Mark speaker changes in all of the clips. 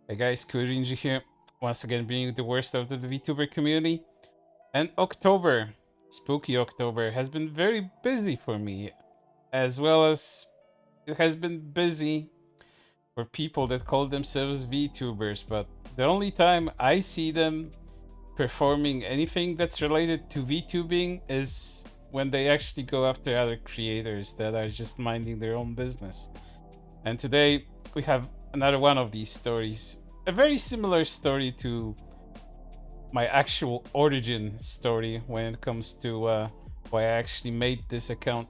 Speaker 1: Hey guys, Rinji here. Once again bringing the worst out of the VTuber community. And October, spooky October, has been very busy for me, as well as it has been busy for people that call themselves VTubers, but the only time I see them performing anything that's related to VTubing is when they actually go after other creators that are just minding their own business. And today we have another one of these stories. A very similar story to my actual origin story when it comes to why I actually made this account.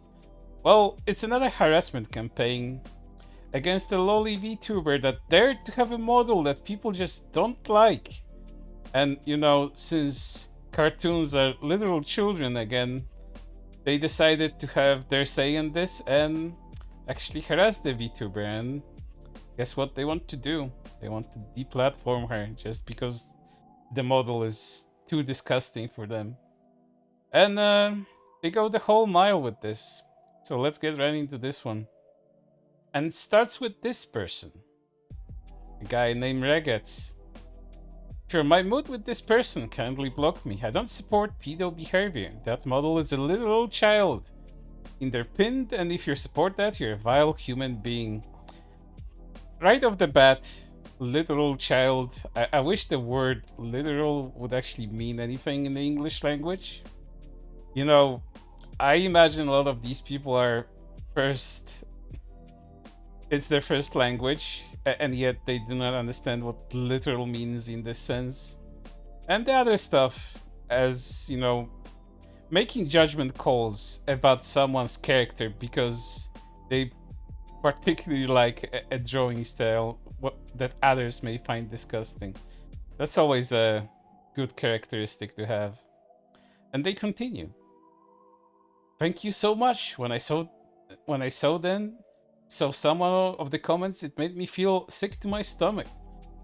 Speaker 1: Well, it's another harassment campaign against a Loli VTuber that dared to have a model that people just don't like. And you know, since cartoons are literal children again, they decided to have their say in this and actually harass the VTuber. And guess what they want to do? They want to deplatform her just because the model is too disgusting for them. And they go the whole mile with this. So let's get right into this one. And it starts with this person, a guy named Regets. Sure, my mood with this person kindly block me. I don't support pedo behavior. That model is a literal child. In their pinned, and if you support that, you're a vile human being. Right off the bat, literal child. I wish the word literal would actually mean anything in the English language. You know, I imagine a lot of these people are first, it's their first language, and yet they do not understand what literal means in this sense. And the other stuff, as you know, making judgment calls about someone's character because they particularly like a drawing style that others may find disgusting. That's always a good characteristic to have. And they continue. Thank you so much. When I saw then saw someone of the comments, it made me feel sick to my stomach.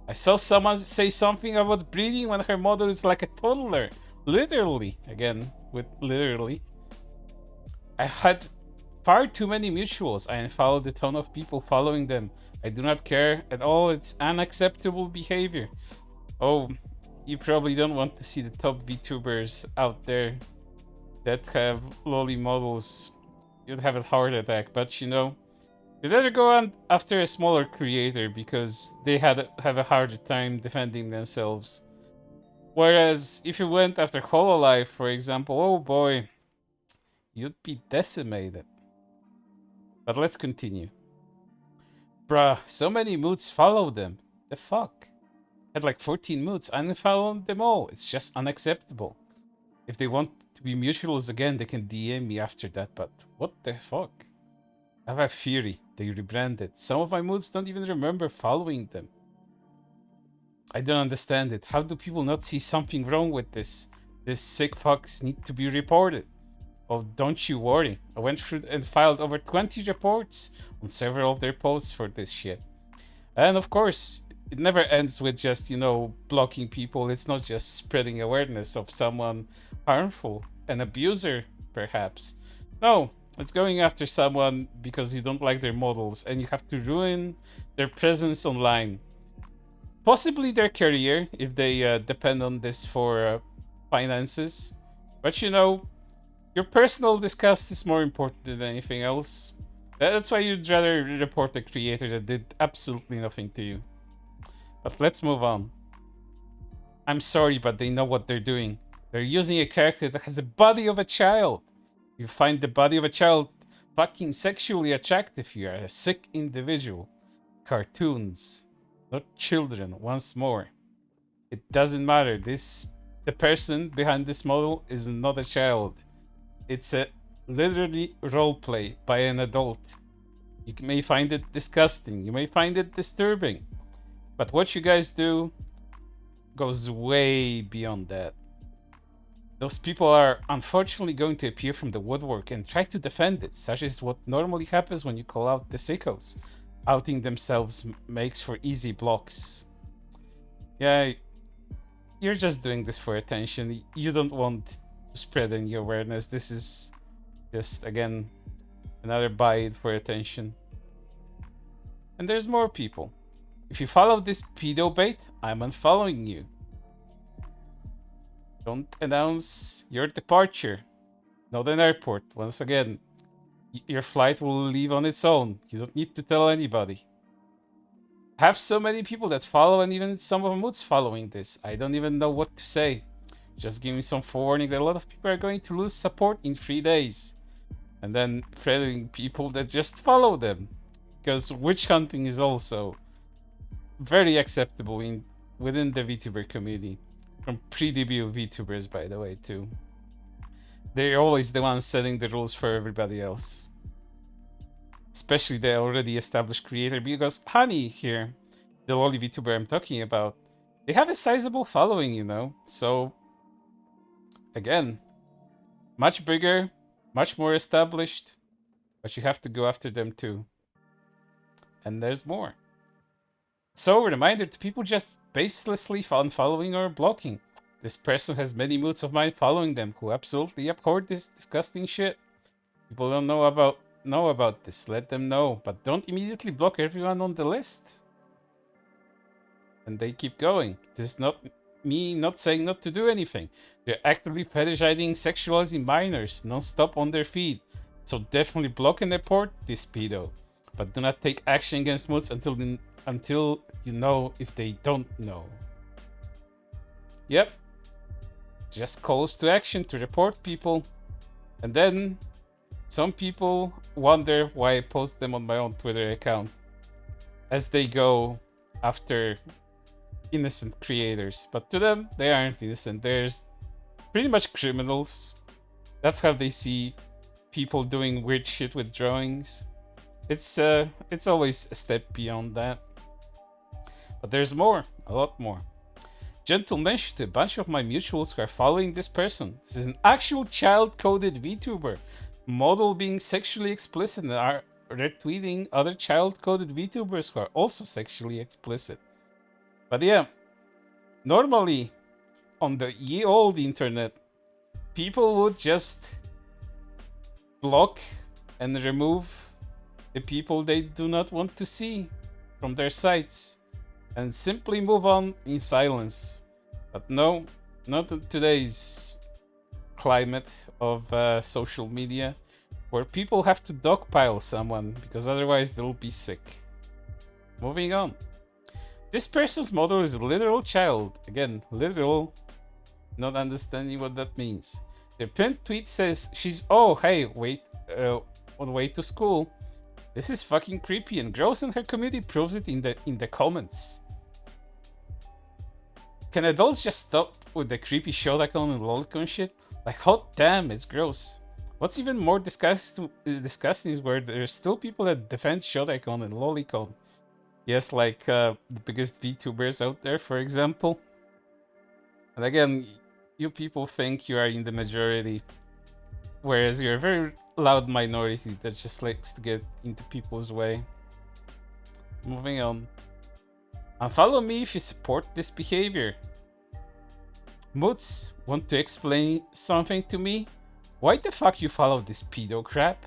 Speaker 1: I saw someone say something about breeding when her mother is like a toddler. Literally, again with literally. I had far too many mutuals. I unfollowed a ton of people following them. I do not care at all. It's unacceptable behavior. Oh, you probably don't want to see the top VTubers out there that have lowly models. You'd have a heart attack, but you know, you'd rather go on after a smaller creator because they have a harder time defending themselves. Whereas if you went after Hololive, for example, oh boy, you'd be decimated. But let's continue. Bruh, so many moods follow them. The fuck? Had like 14 moods. I unfollowed them all. It's just unacceptable. If they want to be mutuals again, they can DM me after that, but what the fuck? I have a theory. They rebranded. Some of my moods don't even remember following them. I don't understand it. How do people not see something wrong with this? These sick fucks need to be reported. Oh, don't you worry. I went through and filed over 20 reports on several of their posts for this shit. And of course, it never ends with just, you know, blocking people. It's not just spreading awareness of someone harmful, an abuser, perhaps. No, it's going after someone because you don't like their models and you have to ruin their presence online. Possibly their career if they depend on this for finances. But you know, your personal disgust is more important than anything else. That's why you'd rather report a creator that did absolutely nothing to you. But let's move on. I'm sorry, but they know what they're doing. They're using a character that has a body of a child. You find the body of a child fucking sexually attractive, you are a sick individual. Cartoons, not children, once more. It doesn't matter. The person behind this model is not a child. It's a literally roleplay by an adult. You may find it disgusting. You may find it disturbing. But what you guys do goes way beyond that. Those people are unfortunately going to appear from the woodwork and try to defend it, such as what normally happens when you call out the sickos. Outing themselves makes for easy blocks. Yeah, you're just doing this for attention. You don't want to spread any awareness. This is just, again, another bite for attention. And there's more people. If you follow this pedo bait, I'm unfollowing you. Don't announce your departure. Not an airport. Once again, your flight will leave on its own. You don't need to tell anybody. I have so many people that follow, and even some of Mood's following this. I don't even know what to say. Just give me some forewarning that a lot of people are going to lose support in 3 days. And then threatening people that just follow them. Because witch hunting is also very acceptable within the VTuber community. From pre-debut VTubers, by the way, too. They're always the ones setting the rules for everybody else. Especially the already established creator, because Honey here, the Loli VTuber I'm talking about, they have a sizable following, you know? So, again, much bigger, much more established, but you have to go after them too. And there's more. So, reminder to people just baselessly unfollowing or blocking. This person has many moods of mine following them who absolutely abhor this disgusting shit. People don't know about this, let them know, but don't immediately block everyone on the list. And they keep going. This is not me not saying not to do anything. They're actively fetishizing, sexualizing minors non-stop on their feed. So definitely block and report this pedo. But do not take action against moods until you know if they don't know. Yep. Just calls to action to report people. And then some people wonder why I post them on my own Twitter account as they go after innocent creators. But to them, they aren't innocent. There's pretty much criminals. That's how they see people doing weird shit with drawings. It's always a step beyond that. But there's more, a lot more. Gentle mention to a bunch of my mutuals who are following this person. This is an actual child-coded VTuber. Model being sexually explicit and are retweeting other child-coded VTubers who are also sexually explicit. But yeah, normally on the ye old internet, people would just block and remove the people they do not want to see from their sites and simply move on in silence. But no, not in today's climate of social media, where people have to dogpile someone because otherwise they'll be sick. Moving on. This person's model is a literal child. Again, literal, not understanding what that means. Their pinned tweet says she's on way to school. This is fucking creepy and gross, and her community proves it in the comments. Can adults just stop with the creepy shot icon and lolicon shit? Like, hot damn, it's gross. What's even more disgusting is where there's still people that defend shot icon and lolicon. Yes, like the biggest VTubers out there, for example. And again, you people think you are in the majority, whereas you're a very loud minority that just likes to get into people's way. Moving on. Unfollow me if you support this behavior. Moods, want to explain something to me? Why the fuck you follow this pedo crap?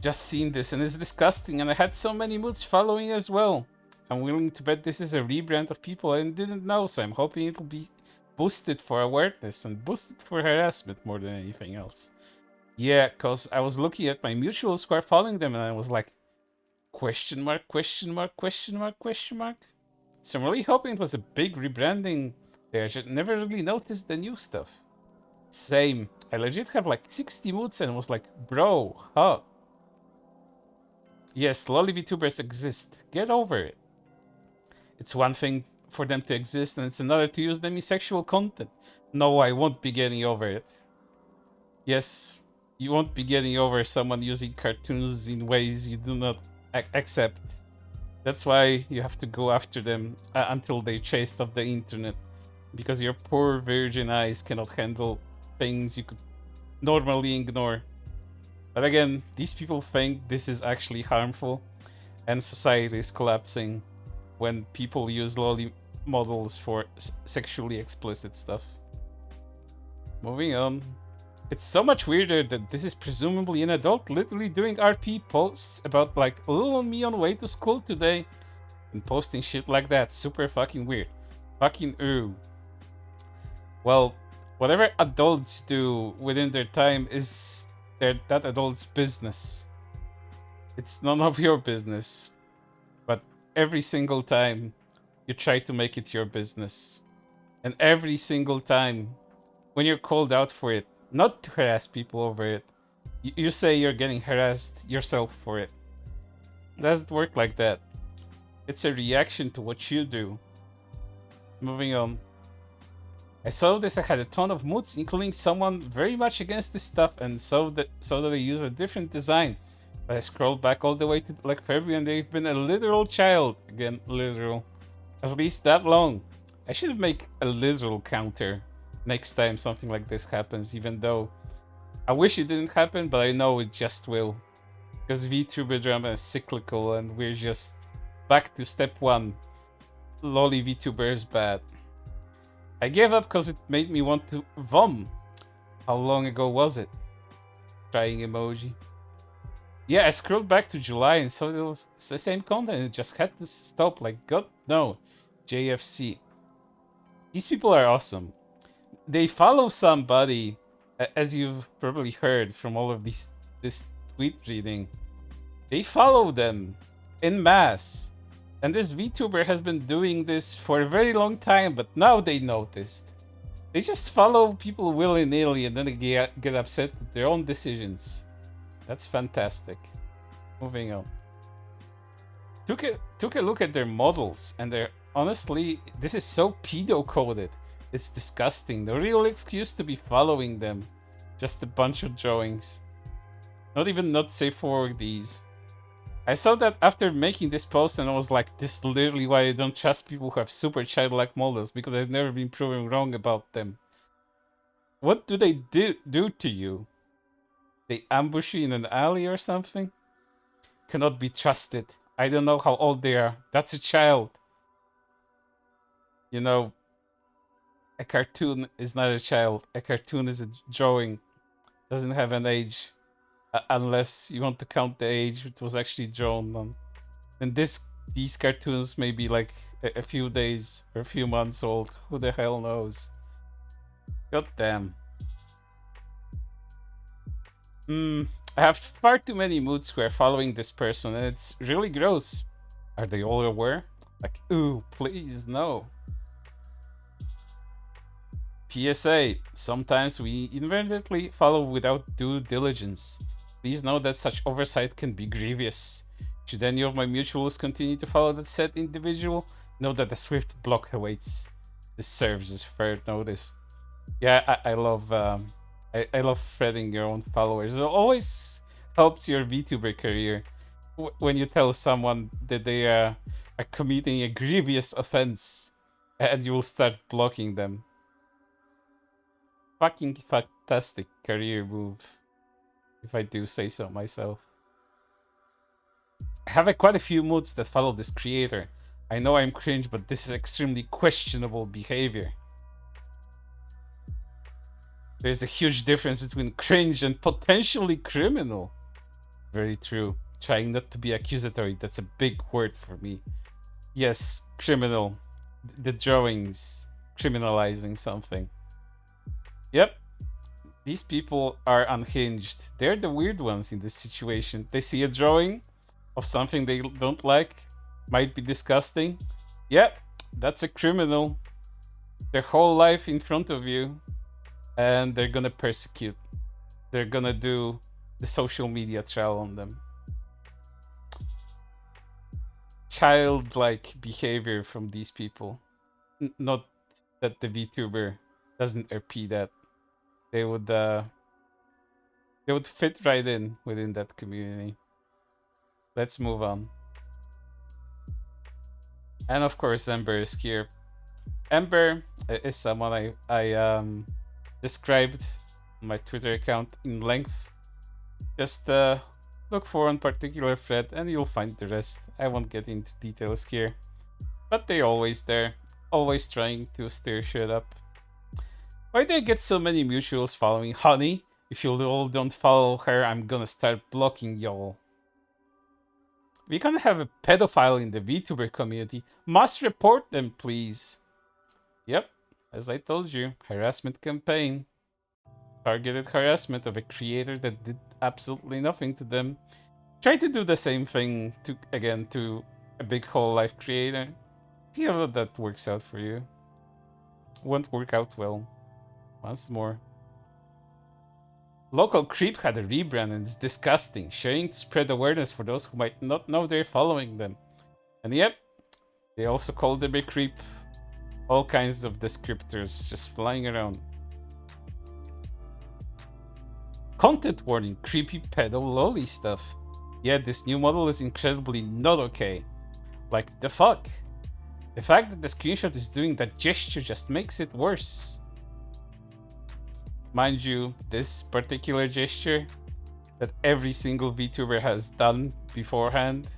Speaker 1: Just seen this and it's disgusting, and I had so many moods following as well. I'm willing to bet this is a rebrand of people I didn't know, so I'm hoping it'll be boosted for awareness and boosted for harassment more than anything else. Yeah, cause I was looking at my mutuals who are following them and I was like, question mark, question mark, question mark, question mark. So I'm really hoping it was a big rebranding there. I never really noticed the new stuff. Same. I legit have like 60 moods and was like, bro, huh? Yes, Loli VTubers exist. Get over it. It's one thing for them to exist and it's another to use them in sexual content. No, I won't be getting over it. Yes, you won't be getting over someone using cartoons in ways you do not accept. That's why you have to go after them until they chased off the internet. Because your poor virgin eyes cannot handle things you could normally ignore. But again, these people think this is actually harmful and society is collapsing when people use loli models for sexually explicit stuff. Moving on. It's so much weirder that this is presumably an adult literally doing RP posts about like little me on the way to school today and posting shit like that. Super fucking weird. Fucking ooh. Well, whatever adults do within their time is that adult's business. It's none of your business. But every single time you try to make it your business. And every single time when you're called out for it, not to harass people over it, you say you're getting harassed yourself for it. It doesn't work like that. It's a reaction to what you do. Moving on. I saw this, I had a ton of moods, including someone very much against this stuff, and so that they use a different design. But I scrolled back all the way to like February and they've been a literal child. Again, literal. At least that long. I should make a literal counter next time something like this happens, even though I wish it didn't happen, but I know it just will. Because VTuber drama is cyclical and we're just back to step one. Loli VTuber is bad. I gave up because it made me want to vom. How long ago was it? Crying emoji. Yeah, I scrolled back to July and saw it was the same content. It just had to stop. Like, God, no. JFC. These people are awesome. They follow somebody, as you've probably heard from all of this tweet reading. They follow them en masse. And this VTuber has been doing this for a very long time, but now they noticed. They just follow people willy-nilly and then they get upset with their own decisions. That's fantastic. Moving on. Took a look at their models, and they're honestly, this is so pedo-coded. It's disgusting. The real excuse to be following them. Just a bunch of drawings. Not even not safe for these. I saw that after making this post and I was like, this is literally why I don't trust people who have super childlike models, because I've never been proven wrong about them. What do they do to you? They ambush you in an alley or something? Cannot be trusted. I don't know how old they are. That's a child. You know, a cartoon is not a child. A cartoon is a drawing. Doesn't have an age. Unless you want to count the age it was actually drawn on. And these cartoons may be like a few days or a few months old. Who the hell knows? God damn. I have far too many moods who are following this person and it's really gross. Are they all aware? Like, ooh, please, no. PSA, sometimes we inadvertently follow without due diligence. Please know that such oversight can be grievous. Should any of my mutuals continue to follow that said individual, know that a swift block awaits. This serves as fair notice. Yeah, I love I love threading your own followers. It always helps your VTuber career when you tell someone that they are committing a grievous offense, and you will start blocking them. Fucking fantastic career move, if I do say so myself. I have quite a few moods that follow this creator. I know I'm cringe, but this is extremely questionable behavior. There's a huge difference between cringe and potentially criminal. Very true. Trying not to be accusatory, that's a big word for me. Yes, criminal. The drawings criminalizing something. Yep. These people are unhinged. They're the weird ones in this situation. They see a drawing of something they don't like, might be disgusting. Yep, that's a criminal. Their whole life in front of you, and they're gonna persecute. They're gonna do the social media trial on them. Childlike behavior from these people. Not that the VTuber doesn't RP that. They would fit right in within that community. Let's move on. And of course, Ember is here. Ember is someone I described on my Twitter account in length. Just look for one particular thread and you'll find the rest. I won't get into details here, but they're always there, always trying to stir shit up. Why do I get so many mutuals following Honey? If you all don't follow her, I'm gonna start blocking y'all. We gonna have a pedophile in the VTuber community. Must report them, please. Yep, as I told you, harassment campaign. Targeted harassment of a creator that did absolutely nothing to them. Try to do the same thing to a big whole life creator. See how that works out for you. Won't work out well. Once more. Local Creep had a rebrand and it's disgusting, sharing to spread awareness for those who might not know they're following them. And yep, they also called them a creep. All kinds of descriptors just flying around. Content warning, creepy pedo Loli stuff. Yeah, this new model is incredibly not okay. Like, the fuck? The fact that the screenshot is doing that gesture just makes it worse. Mind you, this particular gesture that every single VTuber has done beforehand.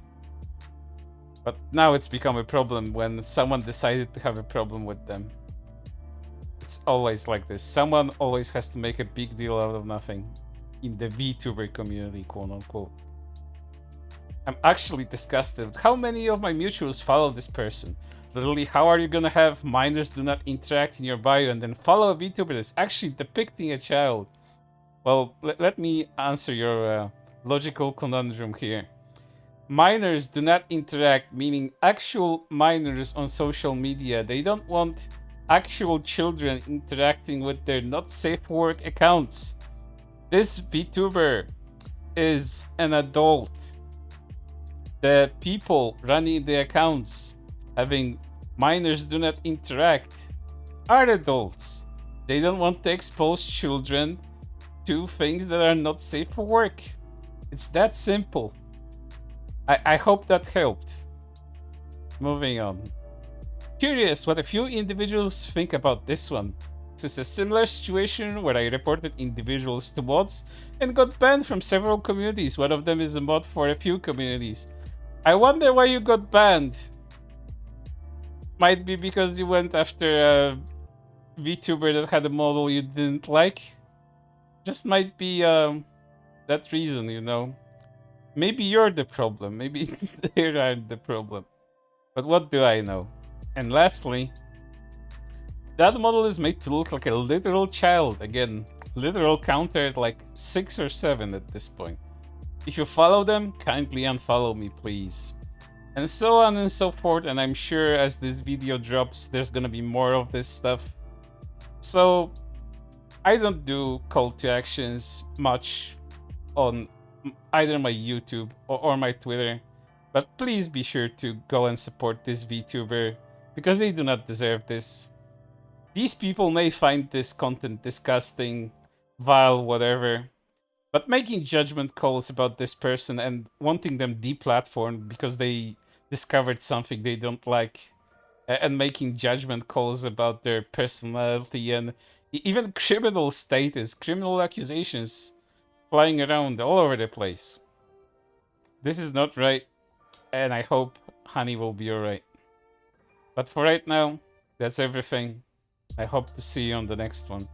Speaker 1: But now it's become a problem when someone decided to have a problem with them. It's always like this. Someone always has to make a big deal out of nothing. In the VTuber community, quote unquote. I'm actually disgusted with how many of my mutuals follow this person. Literally, how are you gonna have minors do not interact in your bio and then follow a VTuber that's actually depicting a child? Well, let me answer your logical conundrum here. Minors do not interact, meaning actual minors on social media. They don't want actual children interacting with their not safe for work accounts. This VTuber is an adult. The people running the accounts, having minors do not interact, are adults. They don't want to expose children to things that are not safe for work. It's that simple. I hope that helped. Moving on. Curious what a few individuals think about this one. This is a similar situation where I reported individuals to mods and got banned from several communities. One of them is a mod for a few communities. I wonder why you got banned. Might be because you went after a VTuber that had a model you didn't like. Just might be that reason, you know. Maybe you're the problem. Maybe they are the problem. But what do I know? And lastly, that model is made to look like a literal child. Again, literal counter at like 6 or 7 at this point. If you follow them, kindly unfollow me, please. And so on and so forth, and I'm sure as this video drops, there's gonna be more of this stuff. So, I don't do call to actions much on either my YouTube or my Twitter, but please be sure to go and support this VTuber, because they do not deserve this. These people may find this content disgusting, vile, whatever, but making judgment calls about this person and wanting them deplatformed because they discovered something they don't like, and making judgment calls about their personality and even criminal status, criminal accusations flying around all over the place. This is not right, and I hope Honey will be alright. But for right now, that's everything. I hope to see you on the next one.